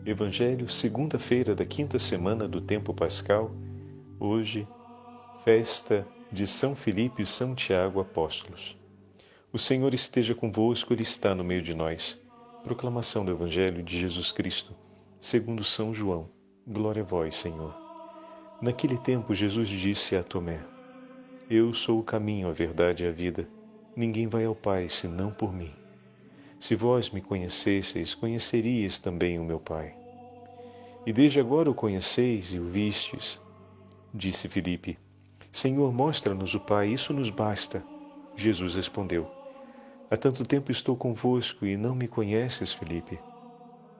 Evangelho, segunda-feira da quinta semana do tempo pascal, hoje, festa de São Filipe e São Tiago Apóstolos. O Senhor esteja convosco, Ele está no meio de nós. Proclamação do Evangelho de Jesus Cristo, segundo São João. Glória a vós, Senhor. Naquele tempo, Jesus disse a Tomé: Eu sou o caminho, a verdade e a vida. Ninguém vai ao Pai senão por mim. Se vós me conhecesseis, conheceríeis também o meu Pai. E desde agora o conheceis e o vistes. Disse Filipe: Senhor, mostra-nos o Pai, isso nos basta. Jesus respondeu: Há tanto tempo estou convosco e não me conheces, Filipe.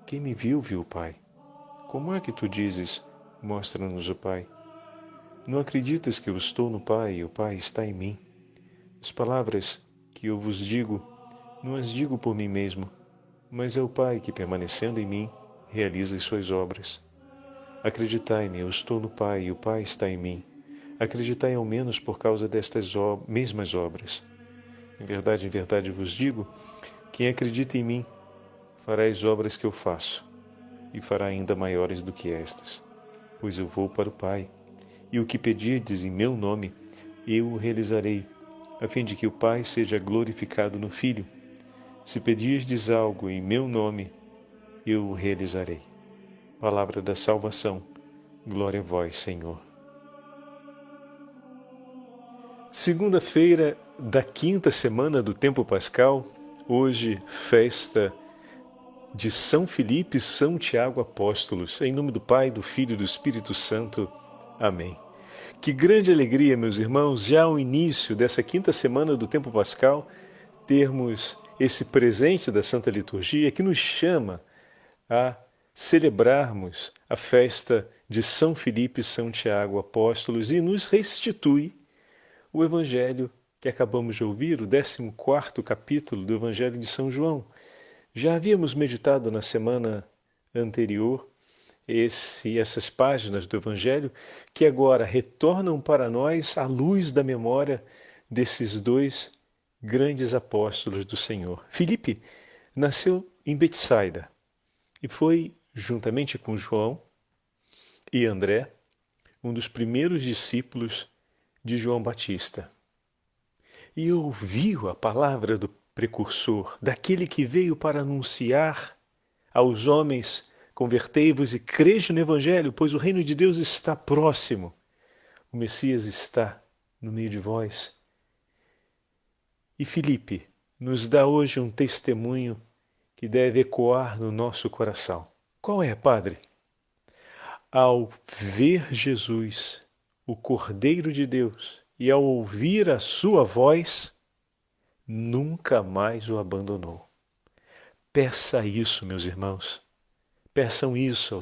Quem me viu, viu o Pai. Como é que tu dizes: Mostra-nos o Pai? Não acreditas que eu estou no Pai e o Pai está em mim? As palavras que eu vos digo, não as digo por mim mesmo, mas é o Pai que, permanecendo em mim, realiza as suas obras. Acreditai-me, eu estou no Pai e o Pai está em mim. Acreditai ao menos por causa destas mesmas obras. Em verdade vos digo, quem acredita em mim fará as obras que eu faço, e fará ainda maiores do que estas, pois eu vou para o Pai, e o que pedirdes em meu nome, eu o realizarei, a fim de que o Pai seja glorificado no Filho. Se pedirdes algo em meu nome, eu o realizarei. Palavra da salvação. Glória a vós, Senhor. Segunda-feira da quinta semana do tempo pascal, hoje festa de São Filipe e São Tiago Apóstolos. Em nome do Pai, do Filho e do Espírito Santo. Amém. Que grande alegria, meus irmãos, já ao início dessa quinta semana do tempo pascal, termos esse presente da Santa Liturgia que nos chama a celebrarmos a festa de São Filipe e São Tiago Apóstolos e nos restitui o Evangelho que acabamos de ouvir, o 14º capítulo do Evangelho de São João. Já havíamos meditado na semana anterior essas páginas do Evangelho que agora retornam para nós à luz da memória desses dois grandes apóstolos do Senhor. Filipe nasceu em Betsaida e foi, juntamente com João e André, um dos primeiros discípulos de João Batista. E ouviu a palavra do precursor, daquele que veio para anunciar aos homens: convertei-vos e crede no Evangelho, pois o reino de Deus está próximo. O Messias está no meio de vós. E Filipe nos dá hoje um testemunho que deve ecoar no nosso coração. Qual é, Padre? Ao ver Jesus, o Cordeiro de Deus, e ao ouvir a sua voz, nunca mais o abandonou. Peça isso, meus irmãos. Peçam isso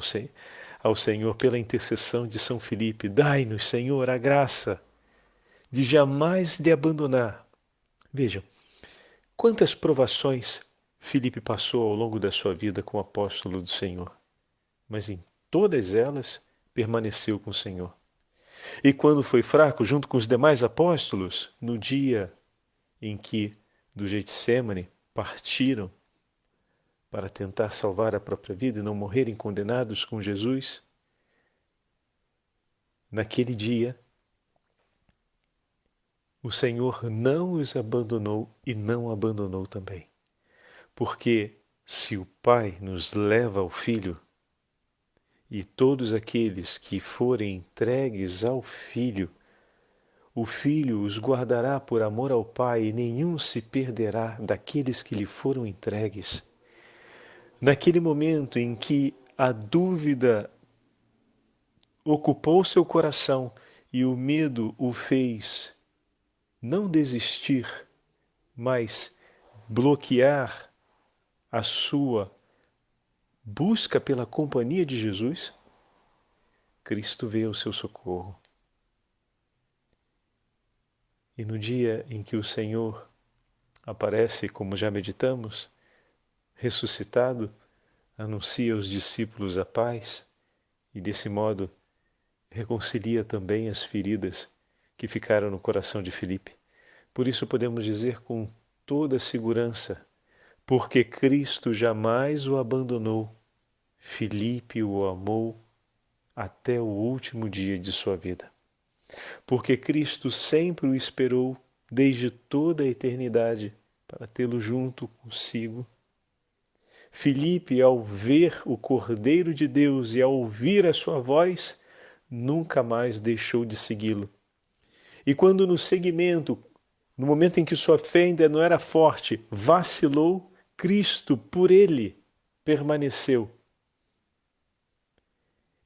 ao Senhor pela intercessão de São Filipe. Dai-nos, Senhor, a graça de jamais lhe abandonar. Vejam, quantas provações Filipe passou ao longo da sua vida como apóstolo do Senhor, mas em todas elas permaneceu com o Senhor. E quando foi fraco, junto com os demais apóstolos, no dia em que do Getsemane partiram para tentar salvar a própria vida e não morrerem condenados com Jesus, naquele dia, o Senhor não os abandonou e não abandonou também. Porque se o Pai nos leva ao Filho, e todos aqueles que forem entregues ao Filho, o Filho os guardará por amor ao Pai, e nenhum se perderá daqueles que lhe foram entregues. Naquele momento em que a dúvida ocupou seu coração e o medo o fez não desistir, mas bloquear a sua busca pela companhia de Jesus, Cristo veio ao seu socorro. E no dia em que o Senhor aparece, como já meditamos, ressuscitado, anuncia aos discípulos a paz e, desse modo, reconcilia também as feridas que ficaram no coração de Filipe. Por isso podemos dizer com toda segurança: porque Cristo jamais o abandonou, Filipe o amou até o último dia de sua vida. Porque Cristo sempre o esperou desde toda a eternidade para tê-lo junto consigo. Filipe, ao ver o Cordeiro de Deus e ao ouvir a sua voz, nunca mais deixou de segui-lo. E quando no seguimento, no momento em que sua fé ainda não era forte, vacilou, Cristo, por ele, permaneceu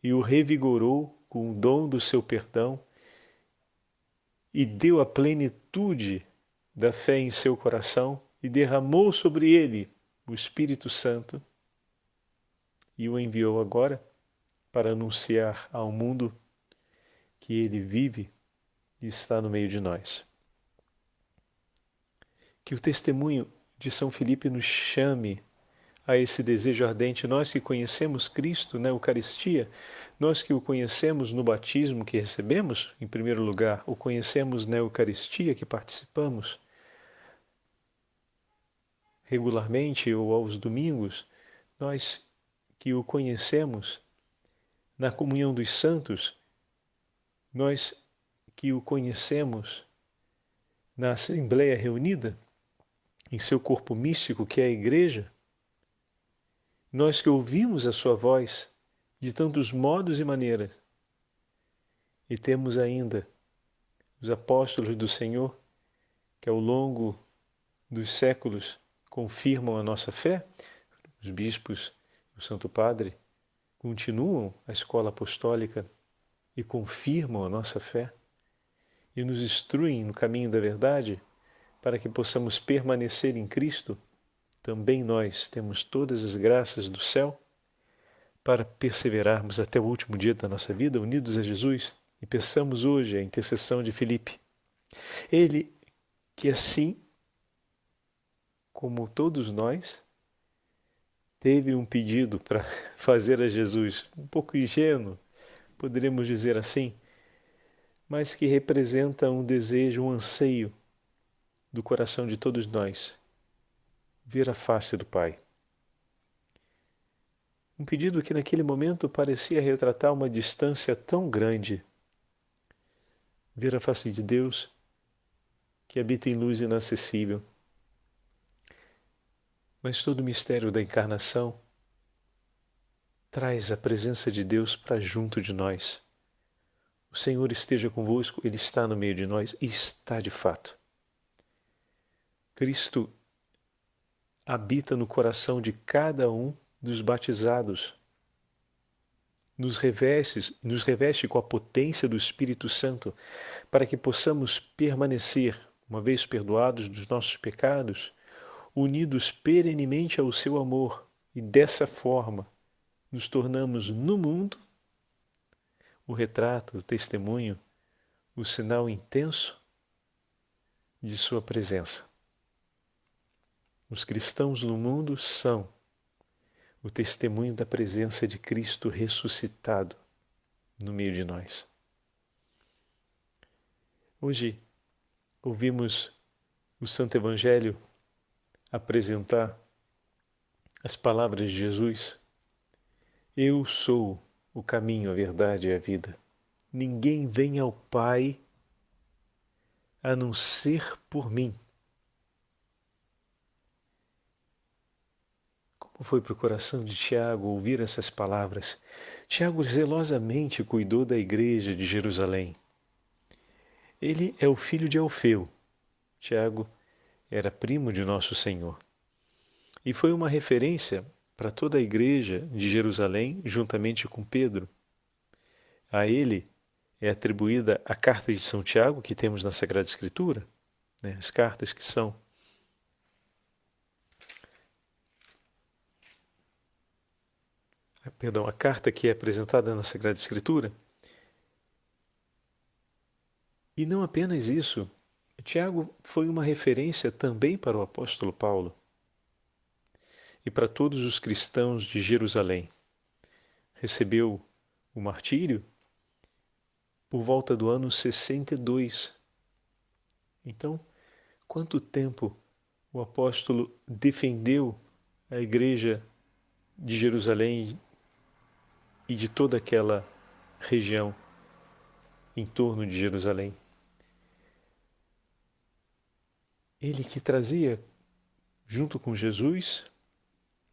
e o revigorou com o dom do seu perdão e deu a plenitude da fé em seu coração e derramou sobre ele o Espírito Santo e o enviou agora para anunciar ao mundo que ele vive e está no meio de nós. Que o testemunho de São Filipe nos chame a esse desejo ardente, nós que conhecemos Cristo na Eucaristia, nós que o conhecemos no batismo que recebemos, em primeiro lugar, o conhecemos na Eucaristia que participamos regularmente ou aos domingos, nós que o conhecemos na comunhão dos santos, nós que o conhecemos na Assembleia reunida, em seu corpo místico que é a Igreja, nós que ouvimos a sua voz de tantos modos e maneiras, e temos ainda os apóstolos do Senhor que ao longo dos séculos confirmam a nossa fé, os bispos, o Santo Padre, continuam a escola apostólica e confirmam a nossa fé e nos instruem no caminho da verdade para que possamos permanecer em Cristo. Também nós temos todas as graças do céu para perseverarmos até o último dia da nossa vida unidos a Jesus e peçamos hoje a intercessão de Filipe. Ele que assim, como todos nós, teve um pedido para fazer a Jesus, um pouco ingênuo, poderíamos dizer assim, mas que representa um desejo, um anseio do coração de todos nós, ver a face do Pai. Um pedido que naquele momento parecia retratar uma distância tão grande. Ver a face de Deus, que habita em luz inacessível. Mas todo o mistério da encarnação traz a presença de Deus para junto de nós. O Senhor esteja convosco, Ele está no meio de nós e está de fato. Cristo habita no coração de cada um dos batizados. Nos reveste com a potência do Espírito Santo para que possamos permanecer, uma vez perdoados dos nossos pecados, unidos perenemente ao seu amor e dessa forma nos tornamos no mundo o retrato, o testemunho, o sinal intenso de sua presença. Os cristãos no mundo são o testemunho da presença de Cristo ressuscitado no meio de nós. Hoje ouvimos o Santo Evangelho apresentar as palavras de Jesus. Eu sou o caminho, a verdade e a vida. Ninguém vem ao Pai a não ser por mim. Como foi para o coração de Tiago ouvir essas palavras? Tiago zelosamente cuidou da igreja de Jerusalém. Ele é o filho de Alfeu. Tiago era primo de Nosso Senhor. E foi uma referência para toda a igreja de Jerusalém, juntamente com Pedro. A ele é atribuída a carta de São Tiago, que temos na Sagrada Escritura, né? As cartas que são a carta que é apresentada na Sagrada Escritura. E não apenas isso, Tiago foi uma referência também para o apóstolo Paulo e para todos os cristãos de Jerusalém. Recebeu o martírio por volta do ano 62. Então, quanto tempo o apóstolo defendeu a igreja de Jerusalém e de toda aquela região em torno de Jerusalém. Ele que trazia, junto com Jesus,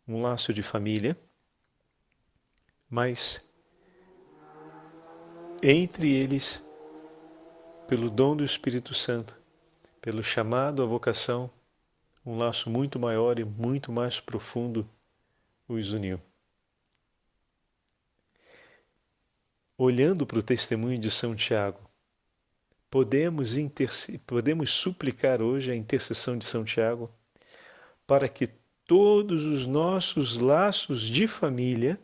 um laço de família, mas entre eles, pelo dom do Espírito Santo, pelo chamado à vocação, um laço muito maior e muito mais profundo os uniu. Olhando para o testemunho de São Tiago, podemos suplicar hoje a intercessão de São Tiago para que todos os nossos laços de família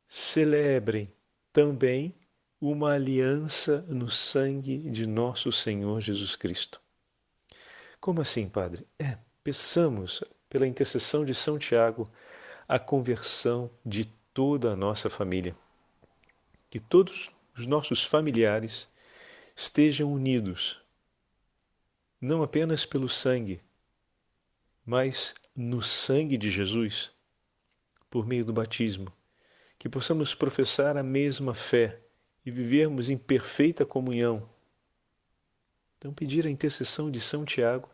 celebrem também uma aliança no sangue de nosso Senhor Jesus Cristo. Como assim, Padre? Peçamos, pela intercessão de São Tiago, a conversão de toda a nossa família. Que todos os nossos familiares estejam unidos, não apenas pelo sangue, mas no sangue de Jesus, por meio do batismo. Que possamos professar a mesma fé e vivermos em perfeita comunhão. Então, pedir a intercessão de São Tiago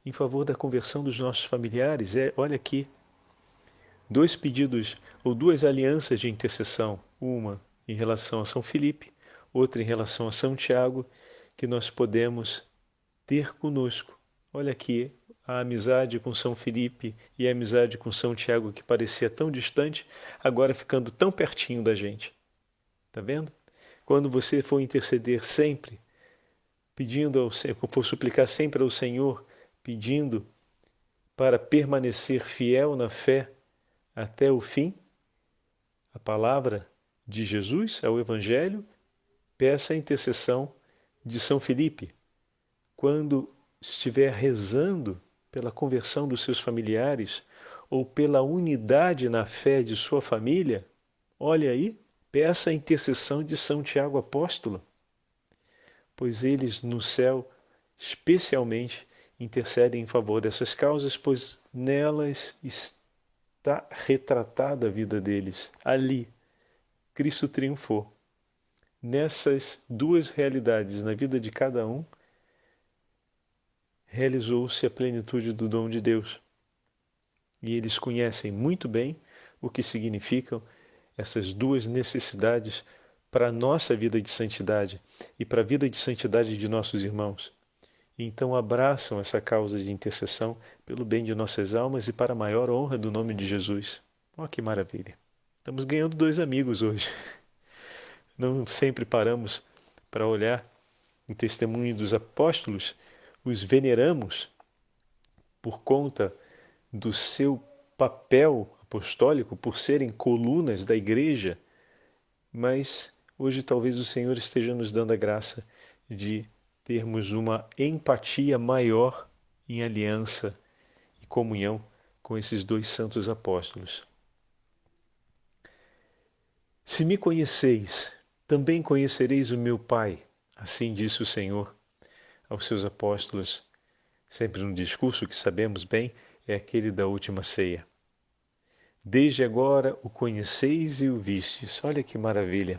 em favor da conversão dos nossos familiares. Olha aqui, 2 pedidos ou 2 alianças de intercessão. Uma em relação a São Filipe, outra em relação a São Tiago, que nós podemos ter conosco. Olha aqui, a amizade com São Filipe e a amizade com São Tiago, que parecia tão distante, agora ficando tão pertinho da gente. Está vendo? Quando você for interceder sempre, for suplicar sempre ao Senhor, pedindo para permanecer fiel na fé até o fim, a palavra de Jesus, ao Evangelho, peça a intercessão de São Filipe. Quando estiver rezando pela conversão dos seus familiares ou pela unidade na fé de sua família, olha aí, peça a intercessão de São Tiago Apóstolo, pois eles no céu especialmente intercedem em favor dessas causas, pois nelas está retratada a vida deles. Ali, Cristo triunfou. Nessas 2 realidades na vida de cada um, realizou-se a plenitude do dom de Deus. E eles conhecem muito bem o que significam essas 2 necessidades para a nossa vida de santidade e para a vida de santidade de nossos irmãos. E então abraçam essa causa de intercessão pelo bem de nossas almas e para a maior honra do nome de Jesus. Olha que maravilha! Estamos ganhando 2 amigos hoje. Não sempre paramos para olhar o testemunho dos apóstolos, os veneramos por conta do seu papel apostólico, por serem colunas da igreja, mas hoje talvez o Senhor esteja nos dando a graça de termos uma empatia maior em aliança e comunhão com esses 2 santos apóstolos. Se me conheceis, também conhecereis o meu Pai, assim disse o Senhor aos seus apóstolos, sempre no discurso que sabemos bem, é aquele da última ceia. Desde agora o conheceis e o vistes. Olha que maravilha!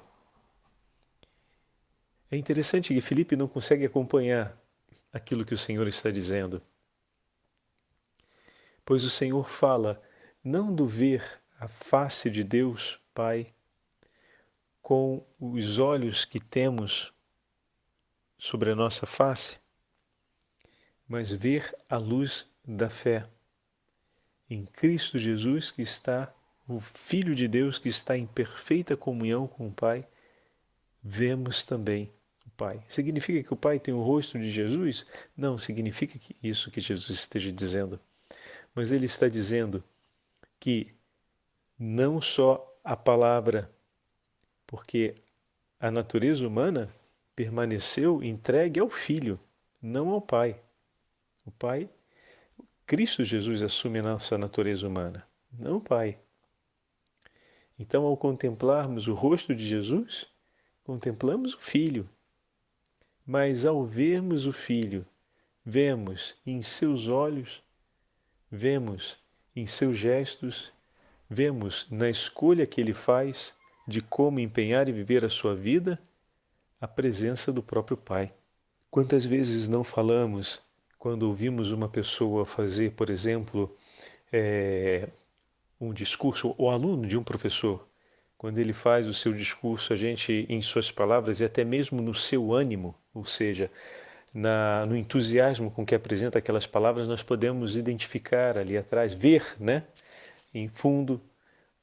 É interessante que Filipe não consegue acompanhar aquilo que o Senhor está dizendo, pois o Senhor fala não do ver a face de Deus, Pai, com os olhos que temos sobre a nossa face, mas ver a luz da fé em Cristo Jesus, que está, o Filho de Deus, que está em perfeita comunhão com o Pai, vemos também o Pai. Significa que o Pai tem o rosto de Jesus? Não significa que isso que Jesus esteja dizendo, mas ele está dizendo que não só a palavra, porque a natureza humana permaneceu entregue ao Filho, não ao Pai. O Pai, Cristo Jesus assume a nossa natureza humana, não o Pai. Então, ao contemplarmos o rosto de Jesus, contemplamos o Filho. Mas ao vermos o Filho, vemos em seus olhos, vemos em seus gestos, vemos na escolha que ele faz de como empenhar e viver a sua vida, a presença do próprio Pai. Quantas vezes não falamos quando ouvimos uma pessoa fazer, por exemplo, um discurso, o aluno de um professor, quando ele faz o seu discurso, a gente, em suas palavras e até mesmo no seu ânimo, ou seja, no entusiasmo com que apresenta aquelas palavras, nós podemos identificar ali atrás, ver, né, em fundo,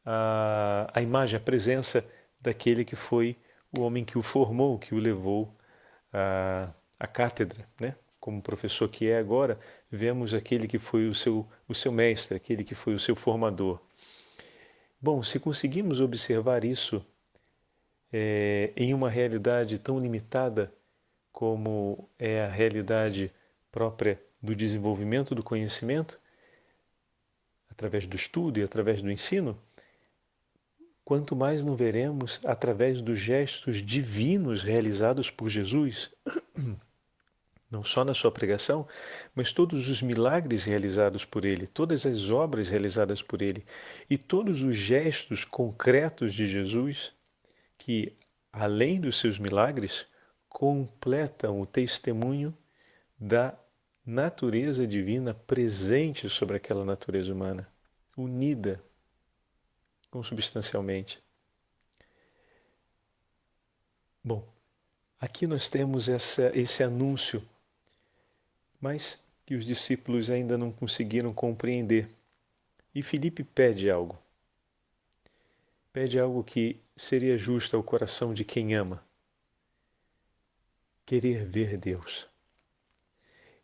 a imagem, a presença daquele que foi o homem que o formou, que o levou à cátedra, né? Como professor que é agora, vemos aquele que foi o seu mestre, aquele que foi o seu formador. Bom, se conseguimos observar isso em uma realidade tão limitada como é a realidade própria do desenvolvimento do conhecimento, através do estudo e através do ensino, quanto mais não veremos através dos gestos divinos realizados por Jesus, não só na sua pregação, mas todos os milagres realizados por ele, todas as obras realizadas por ele e todos os gestos concretos de Jesus que, além dos seus milagres, completam o testemunho da natureza divina presente sobre aquela natureza humana, unida consubstancialmente. Bom, aqui nós temos esse anúncio, mas que os discípulos ainda não conseguiram compreender. E Filipe pede algo. Pede algo que seria justo ao coração de quem ama. Querer ver Deus.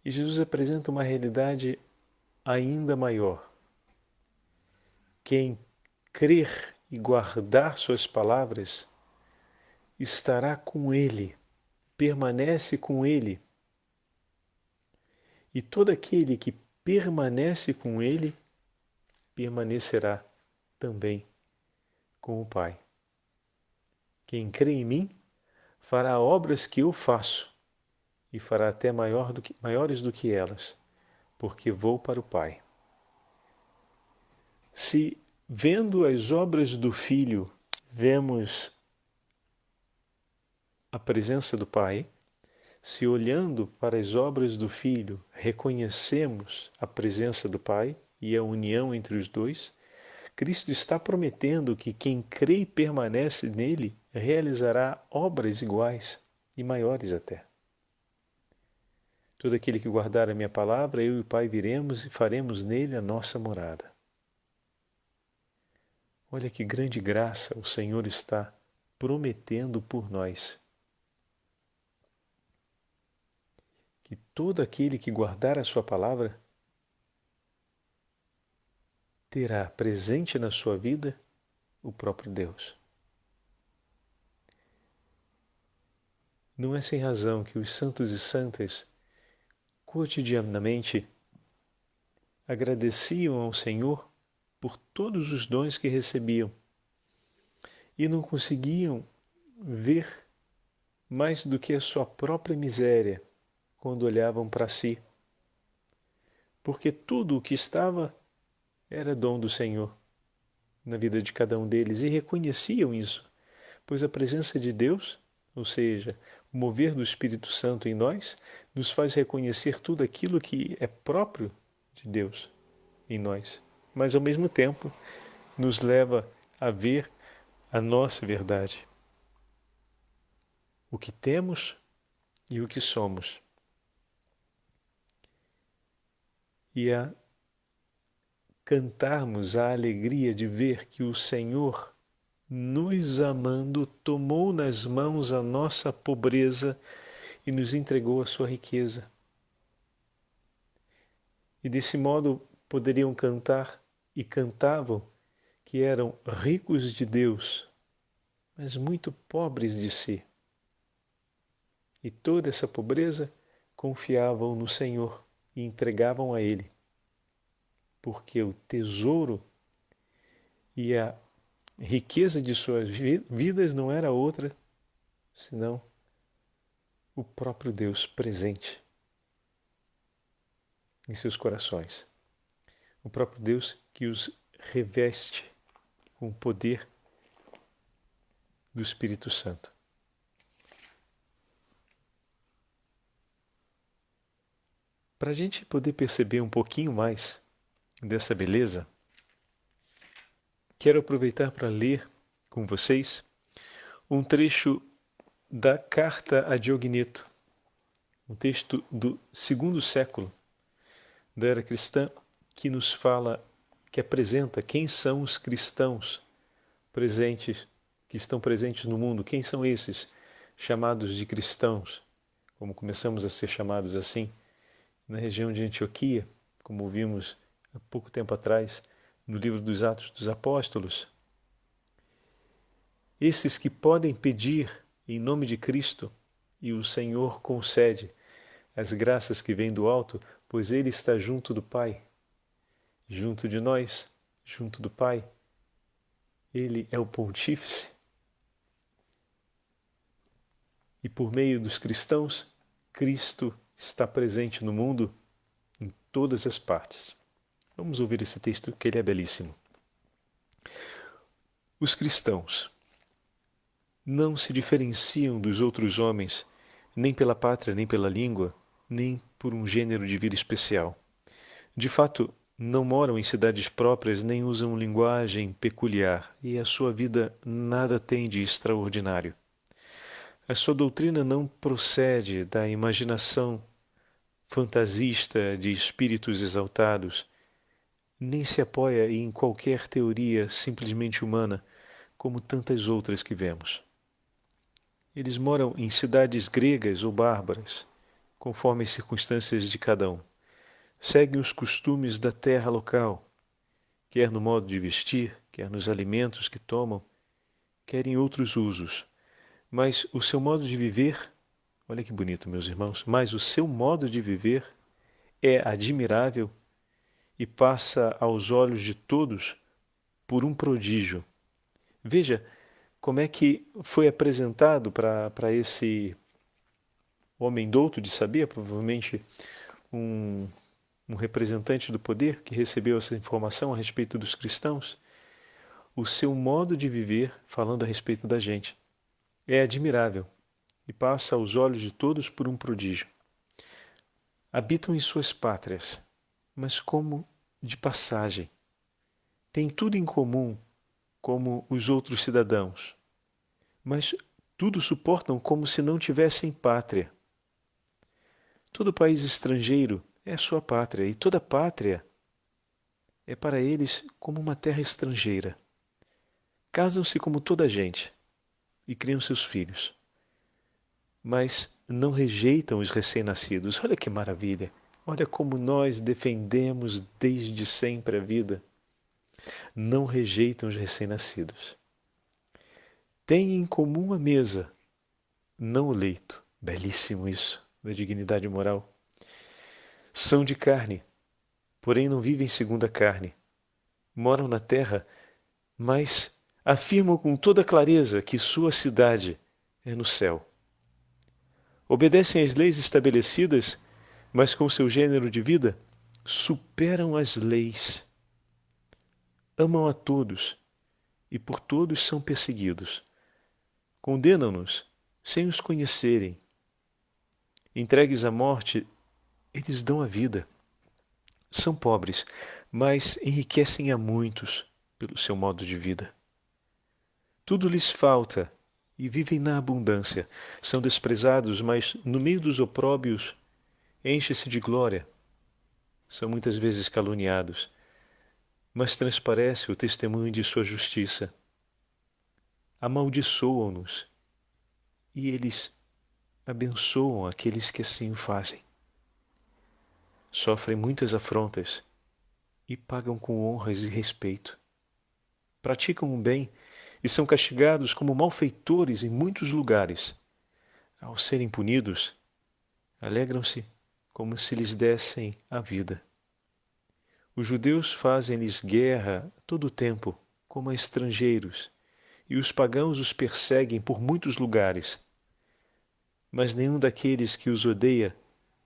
E Jesus apresenta uma realidade ainda maior. Quem crer e guardar suas palavras estará com Ele, permanece com Ele. E todo aquele que permanece com Ele, permanecerá também com o Pai. Quem crê em mim, fará obras que eu faço, e fará até maiores do que elas, porque vou para o Pai. Se, vendo as obras do Filho, vemos a presença do Pai, se olhando para as obras do Filho, reconhecemos a presença do Pai e a união entre os dois, Cristo está prometendo que quem crê e permanece nele realizará obras iguais e maiores até. Todo aquele que guardar a minha palavra, eu e o Pai viremos e faremos nele a nossa morada. Olha que grande graça o Senhor está prometendo por nós. Que todo aquele que guardar a sua palavra terá presente na sua vida o próprio Deus. Não é sem razão que os santos e santas cotidianamente agradeciam ao Senhor por todos os dons que recebiam e não conseguiam ver mais do que a sua própria miséria quando olhavam para si, porque tudo o que estava era dom do Senhor na vida de cada um deles e reconheciam isso, pois a presença de Deus, ou seja, o mover do Espírito Santo em nós, nos faz reconhecer tudo aquilo que é próprio de Deus em nós, mas ao mesmo tempo nos leva a ver a nossa verdade, o que temos e o que somos, e a cantarmos a alegria de ver que o Senhor, nos amando, tomou nas mãos a nossa pobreza e nos entregou a sua riqueza. E desse modo poderiam cantar, e cantavam, que eram ricos de Deus, mas muito pobres de si. E toda essa pobreza confiavam no Senhor e entregavam a Ele, porque o tesouro e a riqueza de suas vidas não era outra senão o próprio Deus presente em seus corações. O próprio Deus que os reveste com poder do Espírito Santo. Para a gente poder perceber um pouquinho mais dessa beleza, quero aproveitar para ler com vocês um trecho da Carta a Diogneto, um texto do segundo século da era cristã, que nos fala, que apresenta quem são os cristãos presentes, que estão presentes no mundo, quem são esses chamados de cristãos, como começamos a ser chamados assim, na região de Antioquia, como vimos há pouco tempo atrás, no livro dos Atos dos Apóstolos. Esses que podem pedir em nome de Cristo, e o Senhor concede as graças que vêm do alto, pois Ele está junto do Pai, junto de nós, junto do Pai. Ele é o Pontífice. E por meio dos cristãos, Cristo está presente no mundo em todas as partes. Vamos ouvir esse texto, que ele é belíssimo. Os cristãos não se diferenciam dos outros homens, nem pela pátria, nem pela língua, nem por um gênero de vida especial. De fato, não moram em cidades próprias, nem usam linguagem peculiar, e a sua vida nada tem de extraordinário. A sua doutrina não procede da imaginação fantasista de espíritos exaltados, nem se apoia em qualquer teoria simplesmente humana, como tantas outras que vemos. Eles moram em cidades gregas ou bárbaras, conforme as circunstâncias de cada um. Seguem os costumes da terra local, quer no modo de vestir, quer nos alimentos que tomam, quer em outros usos. Mas o seu modo de viver, olha que bonito, meus irmãos, mas o seu modo de viver é admirável e passa aos olhos de todos por um prodígio. Veja como é que foi apresentado para esse homem douto de saber, provavelmente um representante do poder que recebeu essa informação a respeito dos cristãos, o seu modo de viver, falando a respeito da gente, é admirável e passa aos olhos de todos por um prodígio. Habitam em suas pátrias, mas como de passagem. Têm tudo em comum, como os outros cidadãos, mas tudo suportam como se não tivessem pátria. Todo país estrangeiro é sua pátria, e toda pátria é para eles como uma terra estrangeira. Casam-se como toda a gente e criam seus filhos, mas não rejeitam os recém-nascidos. Olha que maravilha! Olha como nós defendemos desde sempre a vida. Não rejeitam os recém-nascidos. Têm em comum a mesa, não o leito. Belíssimo isso, da dignidade moral. São de carne, porém não vivem segundo a carne. Moram na terra, mas afirmam com toda clareza que sua cidade é no céu. Obedecem às leis estabelecidas, mas com seu gênero de vida superam as leis. Amam a todos e por todos são perseguidos. Condenam-nos sem os conhecerem. Entregues à morte, eles dão a vida. São pobres, mas enriquecem a muitos pelo seu modo de vida. Tudo lhes falta e vivem na abundância. São desprezados, mas no meio dos opróbios enche-se de glória. São muitas vezes caluniados, mas transparece o testemunho de sua justiça. Amaldiçoam-nos e eles abençoam aqueles que assim o fazem. Sofrem muitas afrontas e pagam com honras e respeito. Praticam o bem e são castigados como malfeitores em muitos lugares. Ao serem punidos, alegram-se como se lhes dessem a vida. Os judeus fazem-lhes guerra todo o tempo, como a estrangeiros, e os pagãos os perseguem por muitos lugares. Mas nenhum daqueles que os odeia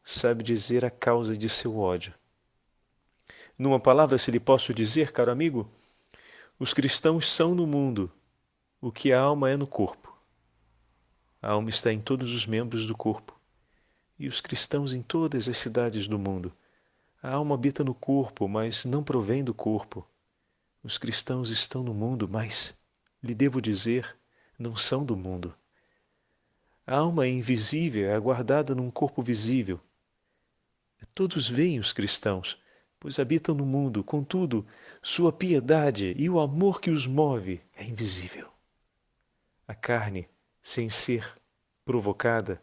sabe dizer a causa de seu ódio. Numa palavra, se lhe posso dizer, caro amigo, os cristãos são no mundo, o que a alma é no corpo. A alma está em todos os membros do corpo, e os cristãos em todas as cidades do mundo. A alma habita no corpo, mas não provém do corpo. Os cristãos estão no mundo, mas, lhe devo dizer, não são do mundo. A alma é invisível, é aguardada num corpo visível. Todos veem os cristãos, pois habitam no mundo, contudo, sua piedade e o amor que os move é invisível. A carne, sem ser provocada,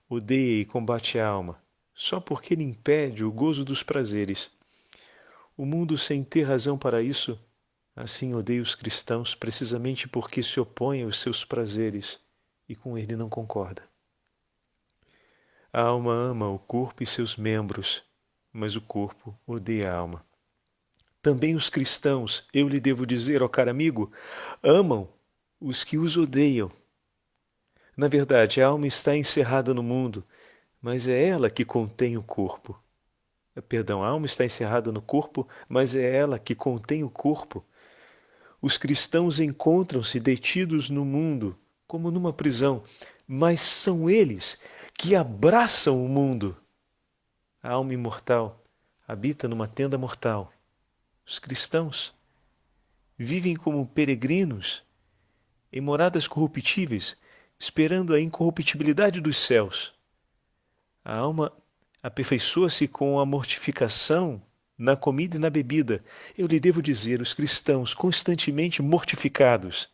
odeia e combate a alma, só porque lhe impede o gozo dos prazeres. O mundo, sem ter razão para isso, assim odeia os cristãos precisamente porque se opõem aos seus prazeres e com ele não concorda. A alma ama o corpo e seus membros, mas o corpo odeia a alma. Também os cristãos, eu lhe devo dizer, ó caro amigo, amam os que os odeiam. Na verdade, a alma está encerrada no mundo, mas é ela que contém o corpo. Perdão, a alma está encerrada no corpo, mas é ela que contém o corpo. Os cristãos encontram-se detidos no mundo, como numa prisão, mas são eles que abraçam o mundo. A alma imortal habita numa tenda mortal. Os cristãos vivem como peregrinos em moradas corruptíveis, esperando a incorruptibilidade dos céus. A alma aperfeiçoa-se com a mortificação na comida e na bebida. Eu lhe devo dizer, os cristãos constantemente mortificados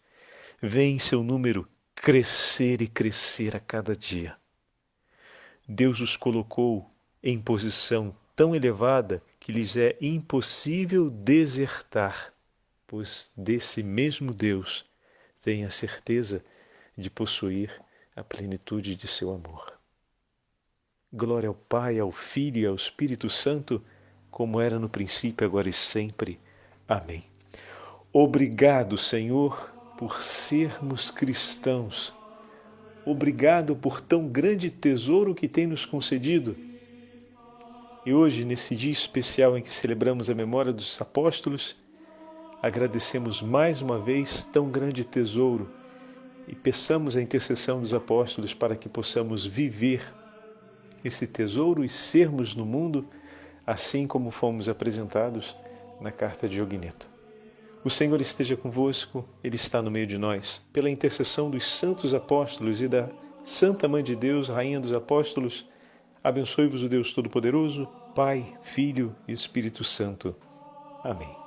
veem seu número crescer e crescer a cada dia. Deus os colocou em posição tão elevada que lhes é impossível desertar, pois desse mesmo Deus têm a certeza de possuir a plenitude de seu amor. Glória ao Pai, ao Filho e ao Espírito Santo, como era no princípio, agora e sempre. Amém. Obrigado, Senhor, por sermos cristãos. Obrigado por tão grande tesouro que tem nos concedido. E hoje, nesse dia especial em que celebramos a memória dos apóstolos, agradecemos mais uma vez tão grande tesouro e peçamos a intercessão dos apóstolos para que possamos viver esse tesouro e sermos no mundo assim como fomos apresentados na carta de Ogneto. O Senhor esteja convosco, Ele está no meio de nós. Pela intercessão dos santos apóstolos e da Santa Mãe de Deus, Rainha dos Apóstolos, abençoe-vos o Deus Todo-Poderoso, Pai, Filho e Espírito Santo. Amém.